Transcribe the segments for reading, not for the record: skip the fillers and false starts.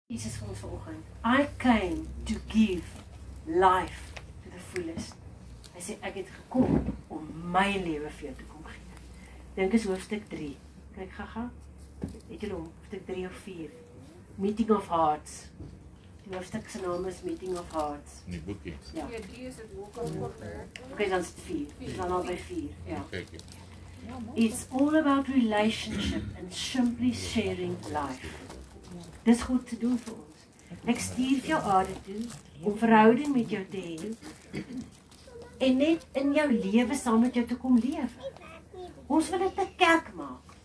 Jesus vir ons vanoggend. I came to give life to the fullest. Hy sê ek het gekom om my lewe vir jou te kom gee. Dink is hoofstuk 3. Kyk gaga. Het jy hom hoofstuk 3 of 4? Meeting of Hearts. Die hoofstuk se naam is Meeting of Hearts. In die boekie. Ja. Ja, die is het Walk on Water. Okay, dan is dit 4. Dis dan al by 4. Ja. Kyk. It's all about relationship and simply sharing life. Dis goed te doen vir ons. Ek stuur vir jou aarde toe om verhouding met jou te hê en net in jou lewe saam met jou te kom lewe. Ons wil dit 'n kerk maak.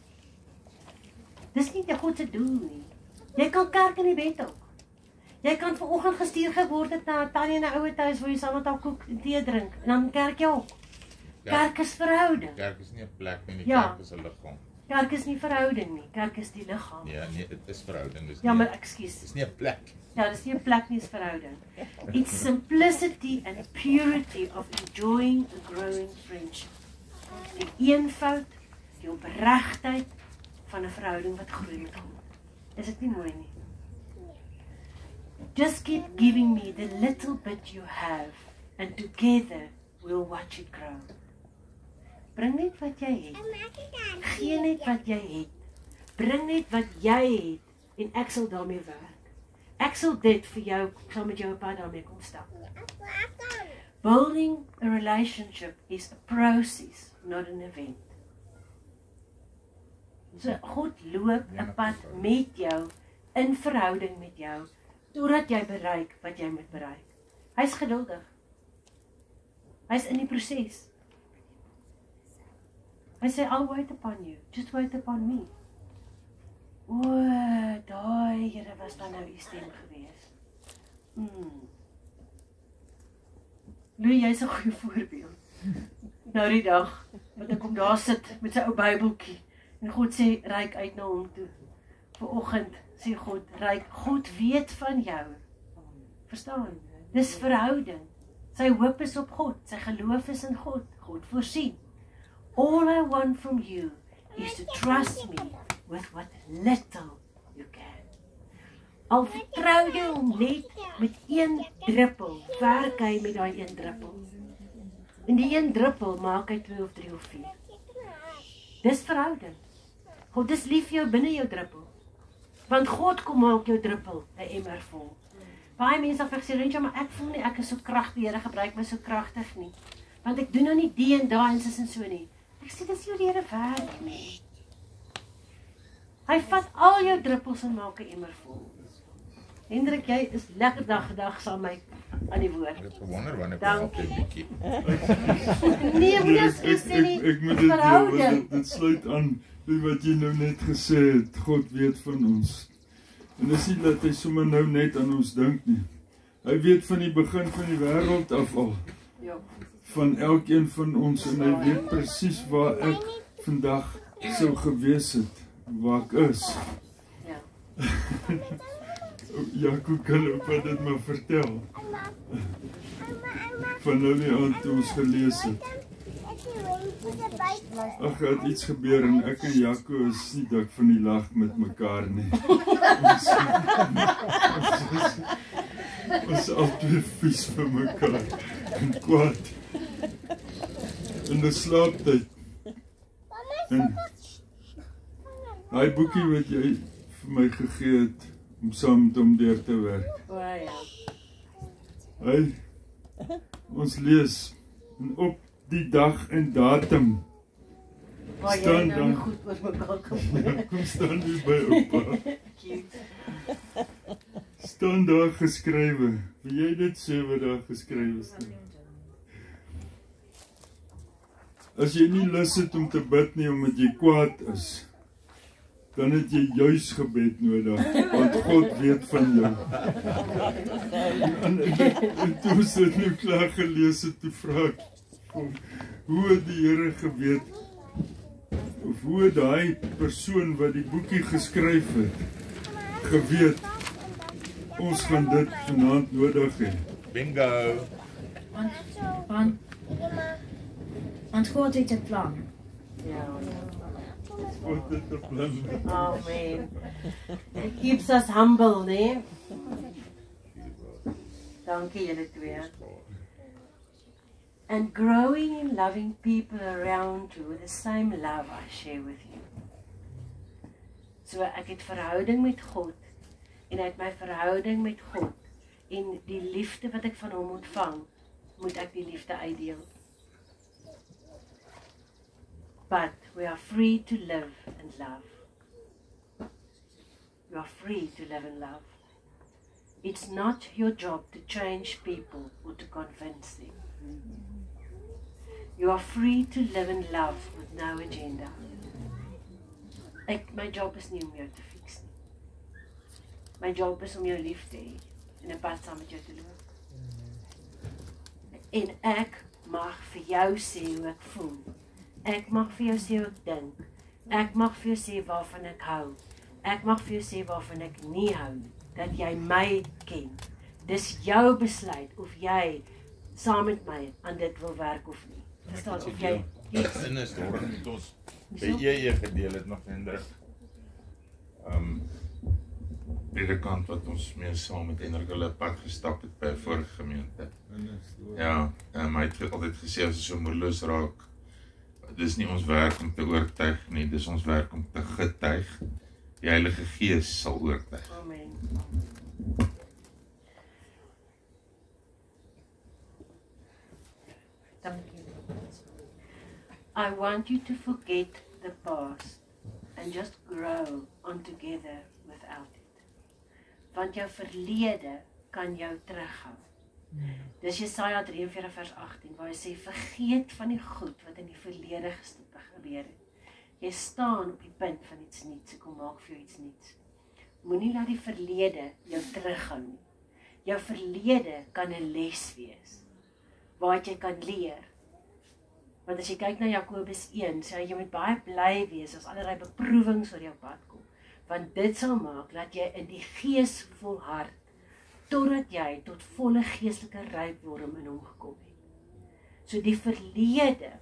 Dis nie God se doel nie. Jy kan kerk in die bed ook. Jy kan vanoggend gestuur geword het na Tannie in 'n ouer huis waar jy saam met haar koek en tee drink en dan kerk jy ook. Kerk is verhouding. Kerk is nie 'n plek nie, Ja. kerk is 'n liggaam. Kerk is nie verhouding nie. Kerk is die liggaam. Ja, nee, dit is verhouding, dis Ja, nie. maar ekskuus. Dis nie 'n plek. Ja, dis nie 'n plek nie, is verhouding. It's simplicity and purity of enjoying a growing friendship. Die eenvoud, die opregtheid van 'n verhouding wat groei met God. Is dit nie mooi nie? Just keep giving me the little bit you have and together we'll watch it grow. Bring net wat jy het. Gee net wat jy het. Bring net wat jy het en ek sal daarmee werk. Ek sal dit vir jou, saam met jou op pad daarmee kom stap. Building a relationship is a process, not an event. So God loop 'n pad met jou, in verhouding met jou, totdat jy bereik wat jy moet bereik. Hy's geduldig. Hy's in die proses. Hy sê, I'll wait upon you, just wait upon me. O, daai Here was dan nou die stem gewees. Louis, jy's 'n goeie voorbeeld. Nou die dag, wat ek kom daar sit met sy ou Bybeltjie, en God sê, reik uit na hom toe. Vanoggend sê God, reik, God weet van jou. Verstaan? Dis verhouding. Sy hoop is op God, sy geloof is in God. God voorsien. All I want from you is to trust me with what little you can. Al vertrou jy hom net met 1 druppel, werk hy met daai 1 druppel. En die 1 druppel maak hy 2 of 3 of 4. Dis verhouding. God is lief vir jou binne jou druppel. Want God kom maak jou druppel 'n emmer vol. Baie mense het gesê, "Rentjie, maar ek voel nie ek is so kragtig, die Here gebruik my so kragtig nie. Want ek doen nou nie die en daai en sis en so nie." Ek sê, dis jou die Here werk nie. Hy vat al jou druppels en maak 'n emmer vol. Hendrik, jy is lekker dag saam met my aan die woord. Ek het gewonder wanneer Dankie. kom op die bietjie. Nee, moet jy sê nie. Ek moet dit dit sluit aan by wat jy nou net gesê het. God weet van ons. En dis nie dat hy sommer nou net aan ons dink nie. Hy weet van die begin van die wêreld af al. Ja. Van elkeen van ons en hy weet presies waar ek vandag sou gewees het, waar ek is. Ja. Jaco kan ook wat dit maar vertel. Van nou die aand toe ons gelees het. Ag, het iets gebeur en ek en Jaco is nie dik van die lag met mekaar nie. Ons altyd vies vir mekaar en kwaad. In die slaaptyd. En daai boekie wat jy vir my gegee het om saam met hom deur te werk. O ja. Hy, ons lees en op die dag en datum Waar jy staan nou nie dan, goed oor mekaar gevoel. kom staan hier by oupa, staan daar geskrywe. Wil jy dit sê wat daar geskrywe staan? As jy nie lus het om te bid nie omdat jy kwaad is, dan het jy juis gebed nodig, want God weet van jou. En toe ons dit nou klaar gelees het, toe vra ek hom, hoe het die Here geweet, of hoe het daai persoon wat die boekie geskryf het, geweet, ons gaan dit vanaand nodig hê. Bingo. Want God het 'n plan. Ja. Spot dit op blinde. Amen. It keeps us humble, né? Dankie julle twee. And growing in loving people around you with the same love I share with you. So ek het verhouding met God en uit my verhouding met God en die liefde wat ek van hom ontvang, moet ek die liefde uitdeel. But we are free to live and love. You are free to live and love. It's not your job to change people or to convince them. You are free to live and love with no agenda. My job is nie om jou te fix nie. My job is om jou lief te hê en 'n pad saam met jou te loop. En ek mag vir jou sê hoe ek voel. Ek mag vir jou sê hoe ek dink. Ek mag vir jou sê waarvan ek hou. Ek mag vir jou sê waarvan ek nie hou nie. Dat jy my ken. Dis jou besluit of jy saam met my aan dit wil werk of nie. Verstaan of jy in 'n storie met ons by gedeel het nog Hendrik. Predikant wat ons mee saam met Hendrik hulle pad gestap het by 'n vorige gemeente. Ja, hy het altyd gesê as ons so moedeloos raak, dis nie ons werk om te oortuig nie, dis ons werk om te getuig. Die Heilige Gees sal oortuig. Amen. I want you to forget the past and just grow on together without it. Want jou verlede kan jou terughou. Dis Jesaja 43 vers 18 waar hy sê vergeet van die goed wat in die verlede gebeur het. Jy staan op die punt van iets nuuts, kom maak vir jou iets nuuts. Moenie laat die verlede jou terughou nie. Jou verlede kan 'n les wees waaruit jy kan leer. Want as jy kyk na Jakobus 1, sê hy jy moet baie bly wees as allerlei beproewings oor jou pad kom. Want dit sal maak dat jy in die gees volhard totdat jy tot volle geestelike rykdom in hom gekom het. So die verlede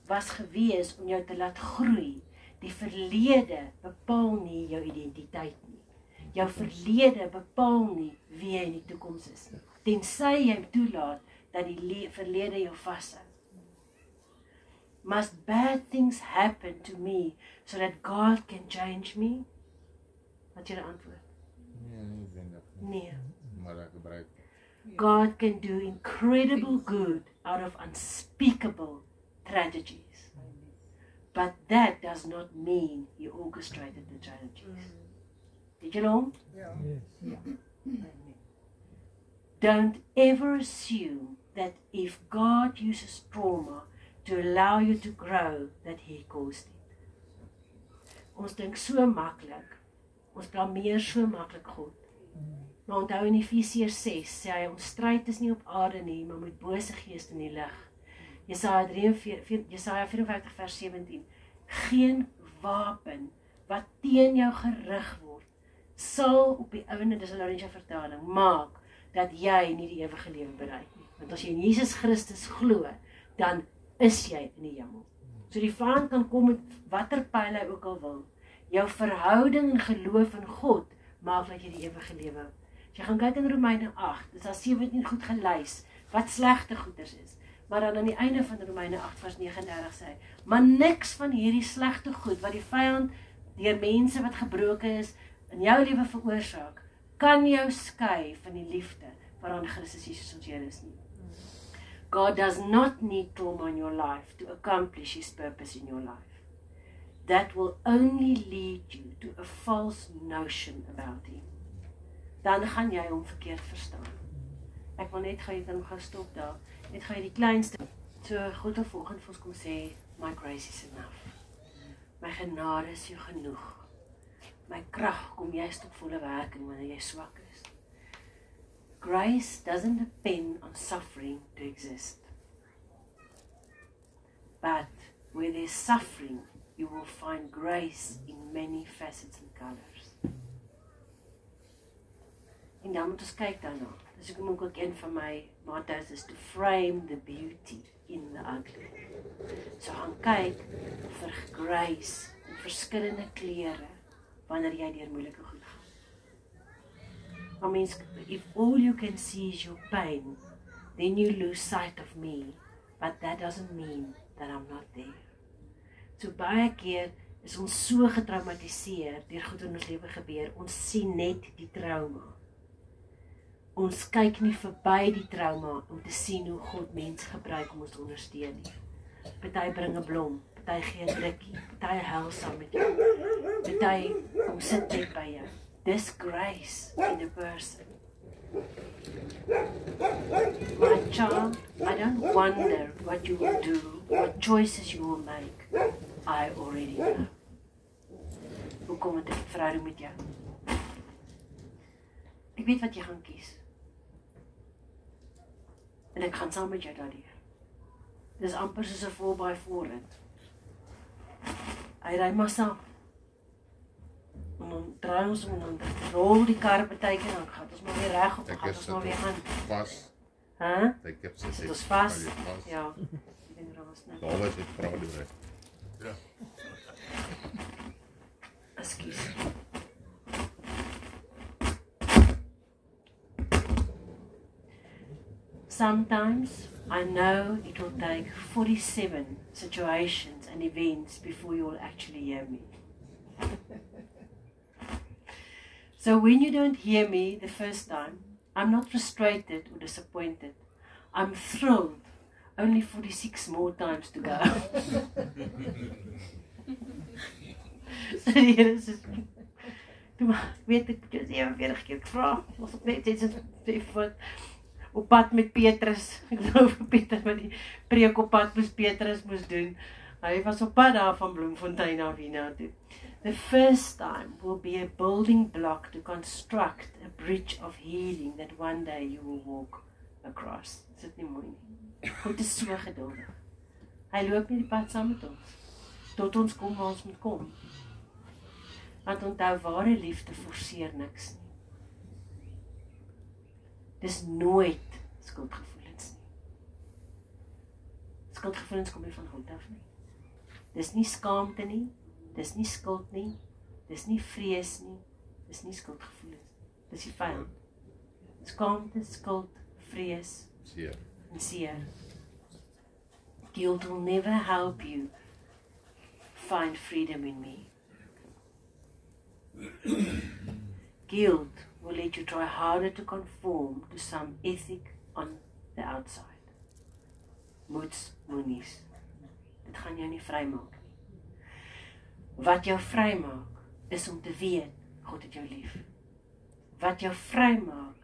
was gewees om jou te laat groei. Die verlede bepaal nie jou identiteit nie. Jou verlede bepaal nie wie jy in die toekoms is nie. Tensy jy toelaat dat die verlede jou vashou. Must bad things happen to me so that God can change me? Wat jy antwoord? Nee, ek dink dat Nee. maar ek gebruik. God can do incredible good out of unspeakable tragedies. But that does not mean he orchestrated the tragedies. Did you know? Don't ever assume that if God uses trauma to allow you to grow, that he caused it. Ons dink so maklik. Ons blameer so maklik God. Maar onthou in Efesiërs 6 sê hy ons stryd is nie op aarde nie, maar met bose geeste in die lig. Jesaja 54 vers 17. Geen wapen wat teen jou gerig word sal op die ouene, dis 'n Lorenzo vertaling, maak dat jy nie die ewige lewe bereik nie. Want as jy in Jesus Christus glo, dan is jy in die hemel. So die vyand kan kom met watter pyl hy ook al wil. Jou verhouding en geloof in God maak dat jy die ewige lewe. As jy gaan kyk in Romeine 8, dis daar 17 goed gelys wat slegte goeders is. Maar dan aan die einde van Romeine 8 vers 39 sê hy, maar niks van hierdie slegte goed wat die vyand deur mense wat gebroken is in jou lewe veroorsaak, kan jou skei van die liefde waaraan Christus Jesus ons Here is nie. God does not need trauma in your life to accomplish his purpose in your life. That will only lead you to a false notion about him. Dan gaan jy hom verkeerd verstaan. Ek wil net gou jy kan gaan stop daar. Net gou die kleinste. So God het vanoggend vir ons kom sê, my grace is enough. My genade is jou genoeg. My krag kom juist tot volle werking wanneer jy swak is. Grace doesn't depend on suffering to exist. But where there's suffering, you will find grace in many facets and colors. En dan moet ons kyk daarna. Dis hoekom ook een van my motto's is to frame the beauty in the ugly. So gaan kyk vir grace en verskillende kleure wanneer jy deur moeilike goed gaan. I mean, if all you can see is your pain, then you lose sight of me, but that doesn't mean that I'm not there. So baie keer is ons so getraumatiseer deur goed in ons lewe gebeur, ons sien net die trauma. Ons kyk nie verby die trauma om te sien hoe God mense gebruik om ons te ondersteun nie. Party bring 'n blom, party gee 'n drukkie, party huil saam met jou, party kom sit net by jou. Dis grace in a person. My child, I don't wonder what you will do, what choices you will make. I already know. Hoe kom het ek verhouding met jou? Ek weet wat jy gaan kies. En ek gaan saam met jou daardeur. Dis amper soos 'n 4x4 rit. Hy ry maar saam. En dan draai ons en dan rol die kar partykeer en dan gaan ons maar weer reg op en gaan ons maar weer aan. Vas. Hæ? Ek heb Sit ons vas? Ja. Ek dink dat was net. Daar was dit vra doen. Ja. Ekskuus. Sometimes I know it will take 47 situations and events before you will actually hear me. So when you don't hear me the first time, I'm not frustrated or disappointed. I'm thrilled. Only 46 more times to go. So die Here sê, toe maar, weet ek, jy 47 keer gevra, was ek net iets wat op pad met Petrus, ek nou vir Peter wat die preek op pad moes Petrus moes doen. Hy was op pad daar van Bloemfontein af hierna toe. The first time will be a building block to construct a bridge of healing that one day you will walk across. Is dit nie mooi nie? God is so geduldig. Hy loop nie die pad saam met ons, tot ons kom waar ons moet kom. Want onthou, ware liefde forceer niks nie. Dis nooit skuldgevoelens nie. Skuldgevoelens kom nie van God af nie. Dis nie skaamte nie, dis nie skuld nie, dis nie vrees nie, dis nie skuldgevoelens. Dis die vyand. Skaamte, skuld, vrees, Seer. en seer. Guilt will never help you find freedom in me. Guilt will let you try harder to conform to some ethic on the outside. Moenies. Dit gaan jou nie vrymaak nie. Wat jou vrymaak is om te weet God het jou lief. Wat jou vrymaak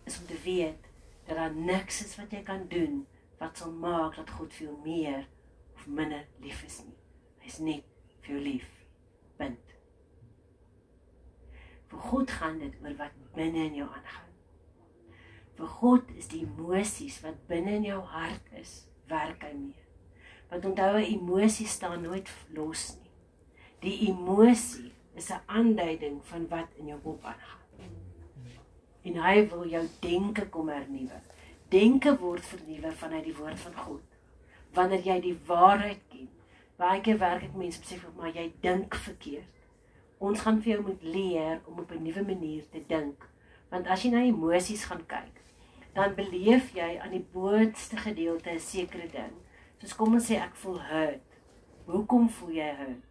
is om te weet dat daar niks is wat jy kan doen wat sal maak dat God veel meer of minder lief is nie. Hy is net vir jou lief. Punt. Vir God gaan dit oor wat binne in jou aangaan. Vir God is die emosies wat binne in jou hart is, werk hy mee. Want onthou, 'n emosie staan nooit los nie. Die emosie is 'n aanduiding van wat in jou kop aangaan. En hy wil jou denke kom hernuwe. Denke word vernuwe vanuit die woord van God. Wanneer jy die waarheid ken. Baie keer werk ek mense besef, maar jy dink verkeerd. Ons gaan vir jou moet leer om op 'n nuwe manier te dink. Want as jy na emosies gaan kyk, dan beleef jy aan die boonste gedeelte 'n sekere ding. Soos kom ons sê ek voel hurt. Hoekom voel jy hurt?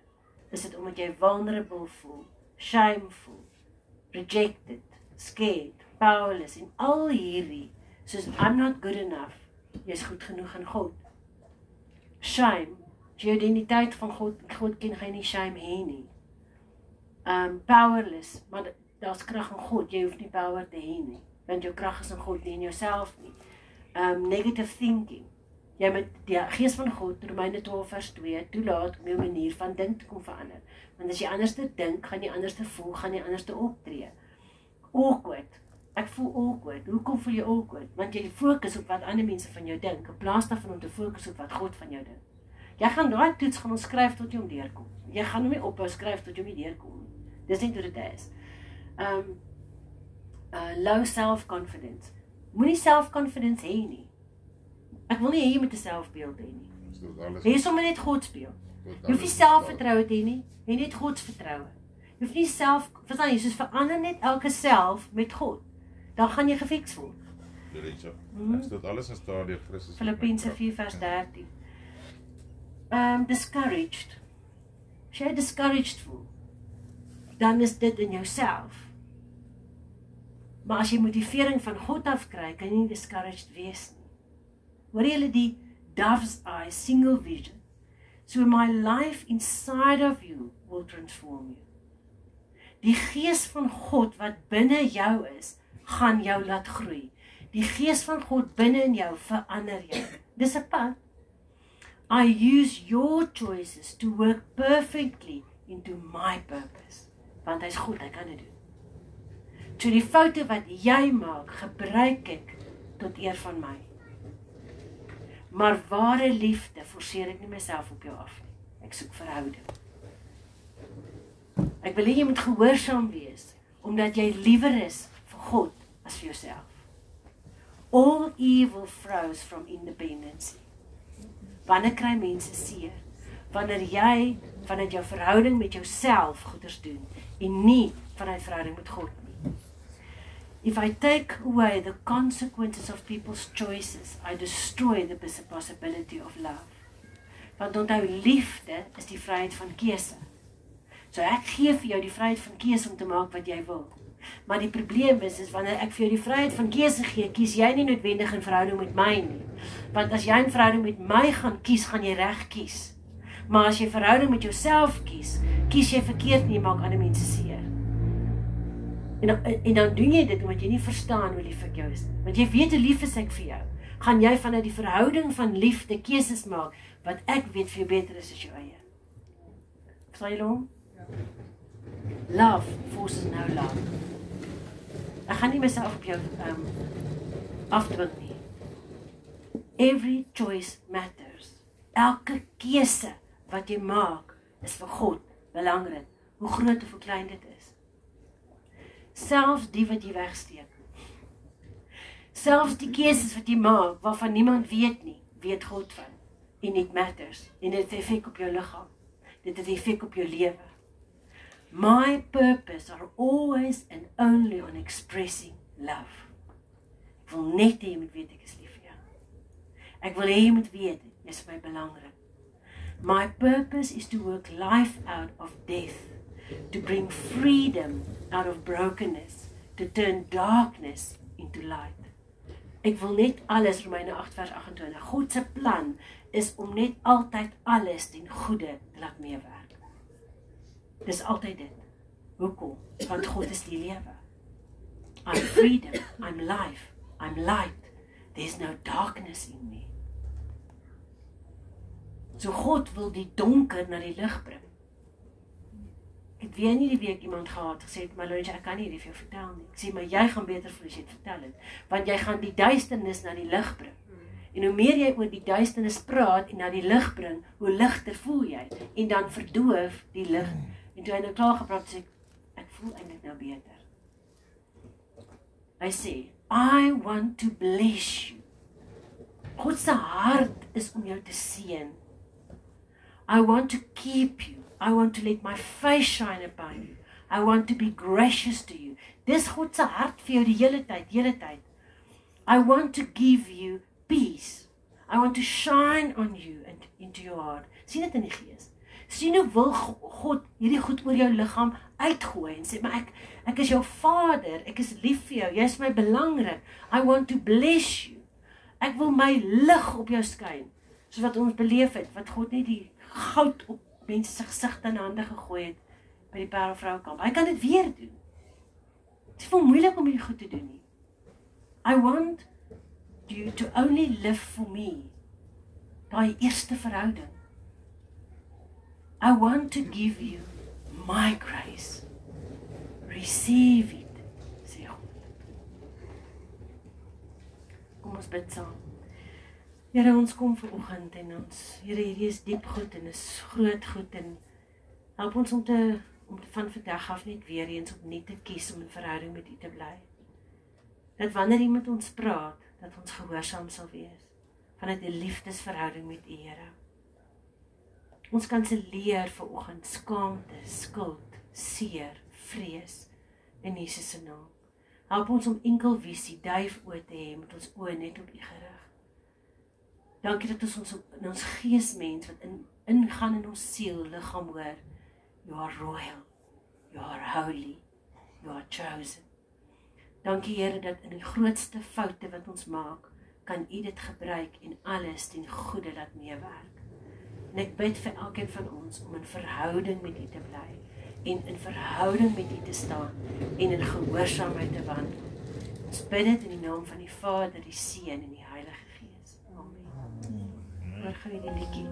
Is dit omdat jy vulnerable voel, shameful, rejected, scared, powerless en al hierdie, soos I'm not good enough, jy is goed genoeg in God. Shame, die identiteit van God ken jy nie shame hê nie. Powerless, maar daar's krag in God, jy hoef nie power te hê nie, want jou krag is in God, nie in jouself nie. Negative thinking, jy moet die gees van God, Romeine 12 vers 2, toelaat om jou manier van dink te kom verander. Want as jy anders te dink, gaan jy anders te voel, gaan jy anders te optree. Awkward, ek voel awkward. Hoekom voel jy awkward? Want jy fokus op wat ander mense van jou dink, in plaas daarvan om te fokus op wat God van jou dink. Jy gaan daai toets gaan ons skryf tot jy hom deurkom. Jy gaan hom nie ophou skryf tot jy hom deurkom. Dis net hoe dit is. Low self-confidence. Moenie self-confidence hê nie. Ek wil nie hê jy moet 'n selfbeeld hê nie. Hê sommer net God speel. Jy hoef nie selfvertroue te hê nie, jy net godsvertroue. Jy hoef nie verstaan jy, soos verander net elke self met God. Dan gaan jy gefiks word. As dit alles in staat deur Christus. Filippense 4 vers 13. Discouraged. As jy discouraged voel, dan is dit in jouself. Maar as jy motivering van God af kry, kan jy nie discouraged wees nie. Hoor julle die dove's eye, single vision. So my life inside of you will transform you. Die gees van God wat binne jou is, gaan jou laat groei. Die gees van God binne in jou verander jou. Dis 'n pad. I use your choices to work perfectly into my purpose. Want hy's goed, hy kan dit doen. So die foute wat jy maak, gebruik ek tot eer van my. Maar ware liefde forceer ek nie myself op jou af nie. Ek soek verhouding. Ek wil hê jy moet gehoorsaam wees, omdat jy liewer is vir God as vir jouself. All evil flows from independency. Wanneer kry mense seer? Wanneer jy vanuit jou verhouding met jouself goeders doen en nie vanuit verhouding met God nie. If I take away the consequences of people's choices, I destroy the possibility of love. Want onthou, liefde is die vryheid van keuse. So ek gee vir jou die vryheid van keuse om te maak wat jy wil. Maar die probleem is wanneer ek vir jou die vryheid van keuse gee, kies jy nie noodwendig in verhouding met my nie. Want as jy in verhouding met my gaan kies, gaan jy reg kies. Maar as jy verhouding met jouself kies, kies jy verkeerd en jy maak ander mense seer. En dan doen jy dit omdat jy nie verstaan hoe lief ek jou is. Want jy weet hoe lief is ek vir jou. Gaan jy vanuit die verhouding van liefde keuses maak, wat ek weet vir jou beter is as jou eie. Verstaan jy hom? Love forces no love. Ek gaan nie myself op jou afdwing nie. Every choice matters. Elke keuse wat jy maak is vir God belangrik, hoe groot of hoe klein dit is. Selfs die wat jy wegsteek. Selfs die keuses wat jy maak waarvan niemand weet nie, weet God van. En it matters. En dit het effek op jou liggaam. Dit het effek op jou lewe. My purpose are always and only on expressing love. Ek wil net hê jy moet weet ek is lief vir jou. Ek wil hê jy moet weet, jy is vir my belangrik. My purpose is to work life out of death, to bring freedom out of brokenness, to turn darkness into light. Ek wil net alles, Romeine 8 vers 28, God se plan is om net altyd alles ten goeie te laat meewerk. Dis altyd dit. Hoekom? Want God is die lewe. I'm freedom, I'm life, I'm light. There's no darkness in me. So God wil die donker na die lig bring. Ek het weer nie die week iemand gehad gesê, maar Lorenzo, ek kan nie vir jou vertel nie. Ek sê, maar jy gaan beter voel as jy het vertel het. Want jy gaan die duisternis na die lig bring. En hoe meer jy oor die duisternis praat en na die lig bring, hoe ligter voel jy. En dan verdoof die lig. En toe hy nou klaar gepraat, sê ek voel eintlik nou beter. Hy sê, I want to bless you. God se hart is om jou te seën. I want to keep you. I want to let my face shine upon you. I want to be gracious to you. Dis God se hart vir jou die hele tyd. I want to give you peace. I want to shine on you and into your heart. Sien dit in die gees. Sien hoe wil God hierdie goed oor jou liggaam uitgooi en sê, maar ek is jou vader, ek is lief vir jou, jy is my belangrik. I want to bless you. Ek wil my lig op jou skyn, soos wat ons beleef het, wat God net die goud op mense se gesigte en hande gegooi het by die Parelvroukamp. Hy kan dit weer doen. Het is veel moeilik om hierdie goed te doen nie. I want you to only live for me. Daai eerste verhouding. I want to give you my grace. Receive it, sê God. Kom ons bid saam. Here, ons kom vanoggend en ons, Here, hierdie is diep goed en is groot goed en help ons om van vandag af net weer eens opnuut te kies om in verhouding met U te bly. Dat wanneer U met ons praat, dat ons gehoorsaam sal wees vanuit 'n liefdesverhouding met U, Here. Ons kanselleer vanoggend skaamte, skuld, seer, vrees in Jesus se naam. Help ons om enkel visie, duif oë te hê met ons oë net op U gerig. Dankie dat ons in ons geesmens wat ingaan in ons siel, liggaam hoor. You are royal, you are holy, you are chosen. Dankie Here dat in die grootste foute wat ons maak, kan U dit gebruik en alles ten goeie laat meewerk. En ek bid vir elkeen van ons om in verhouding met U te bly en in verhouding met U te staan en in gehoorsaamheid te wandel. Ons bid dit in die naam van die Vader, die Seun en die Heilige Gees. Amen. Hoor gou die liedjie.